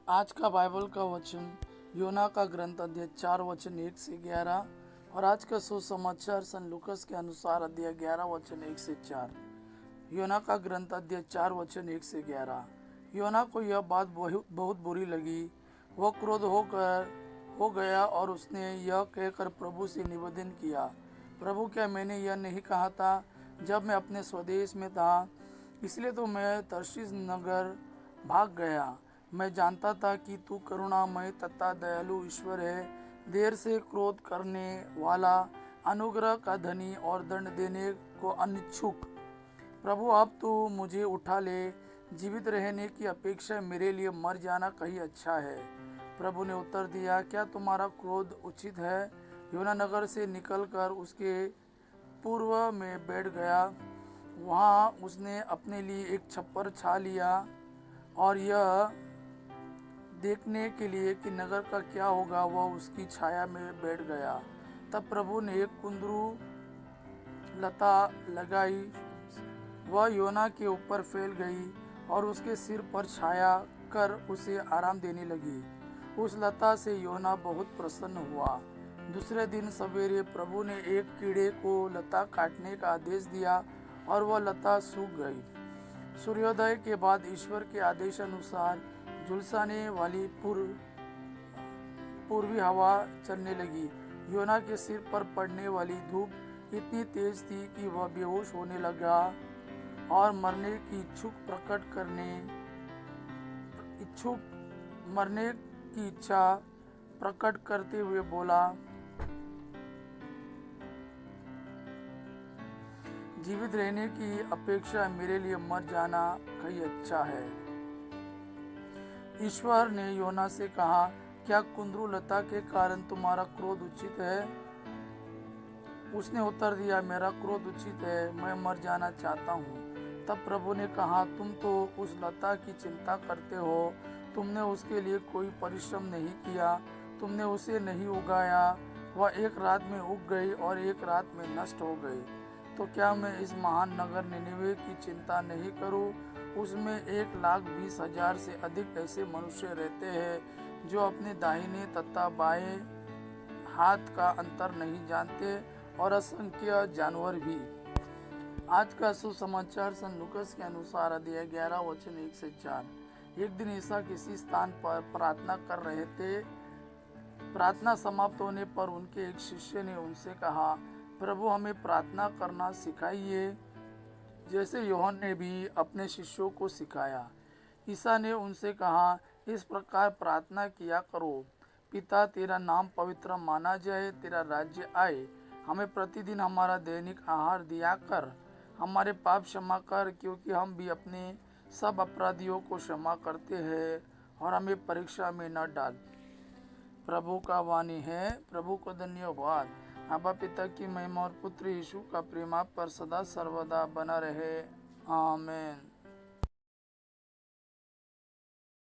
आज का बाइबल का वचन योना का ग्रंथ अध्याय 4 वचन 1 से 11 और आज का सुसमाचार सन लूकस के अनुसार अध्याय 11 वचन 1 से 4। योना का ग्रंथ अध्याय 4 वचन 1 से 11। योना को यह बात बहुत बुरी लगी। वह क्रोध हो गया और उसने यह कहकर प्रभु से निवेदन किया, प्रभु क्या मैंने यह नहीं कहा था जब मैं अपने स्वदेश में था? इसलिए तो मैं तर्शीश नगर भाग गया। मैं जानता था कि तू करुणामय तथा दयालु ईश्वर है, देर से क्रोध करने वाला, अनुग्रह का धनी और दंड देने को अनिच्छुक। प्रभु अब तू मुझे उठा ले, जीवित रहने की अपेक्षा मेरे लिए मर जाना कहीं अच्छा है। प्रभु ने उत्तर दिया, क्या तुम्हारा क्रोध उचित है? योना नगर से निकलकर उसके पूर्व में बैठ गया। वहाँ उसने अपने लिए एक छप्पर छा लिया और यह देखने के लिए कि नगर का क्या होगा वह उसकी छाया में बैठ गया। तब प्रभु ने एक कुंदरू लता लगाई, वह योना के ऊपर फैल गई और उसके सिर पर छाया कर उसे आराम देने लगी। उस लता से योना बहुत प्रसन्न हुआ। दूसरे दिन सवेरे प्रभु ने एक कीड़े को लता काटने का आदेश दिया और वह लता सूख गई। सूर्योदय के बाद ईश्वर के आदेश अनुसार झुलसाने वाली पूर्वी हवा चलने लगी। योना के सिर पर पड़ने वाली धूप इतनी तेज थी कि वह बेहोश होने लगा और मरने की इच्छा प्रकट करते हुए बोला, जीवित रहने की अपेक्षा मेरे लिए मर जाना कहीं अच्छा है। ईश्वर ने योना से कहा, क्या कुंदरू लता के कारण तुम्हारा क्रोध उचित है? उसने उत्तर दिया, मेरा क्रोध उचित है, मैं मर जाना चाहता हूँ। तब प्रभु ने कहा, तुम तो उस लता की चिंता करते हो, तुमने उसके लिए कोई परिश्रम नहीं किया, तुमने उसे नहीं उगाया, वह एक रात में उग गई और एक रात में नष्ट हो गई। तो क्या मैं इस महान नगर निनेवे की चिंता नहीं करूं? उसमें 1,20,000 से अधिक ऐसे मनुष्य रहते हैं जो अपने दाहिने तथा बाएं हाथ का अंतर नहीं जानते, और असंख्य जानवर भी। आज का सुसमाचार सन लूकस के अनुसार अध्याय 11 वचन 1 से 4। एक दिन ईसा किसी स्थान पर प्रार्थना कर रहे थे। प्रार्थना समाप्त होने पर उनके एक शिष्य ने उनसे कहा, प्रभु हमें प्रार्थना करना सिखाइए जैसे यूहन्ना ने भी अपने शिष्यों को सिखाया। ईसा ने उनसे कहा, इस प्रकार प्रार्थना किया करो, पिता तेरा नाम पवित्र माना जाए, तेरा राज्य आए, हमें प्रतिदिन हमारा दैनिक आहार दिया कर, हमारे पाप क्षमा कर क्योंकि हम भी अपने सब अपराधियों को क्षमा करते हैं, और हमें परीक्षा में न डाल। प्रभु का वाणी है। प्रभु को धन्यवाद। आबा पिता की महिमा और पुत्र यीशु का प्रेम आप पर सदा सर्वदा बना रहे। आमीन।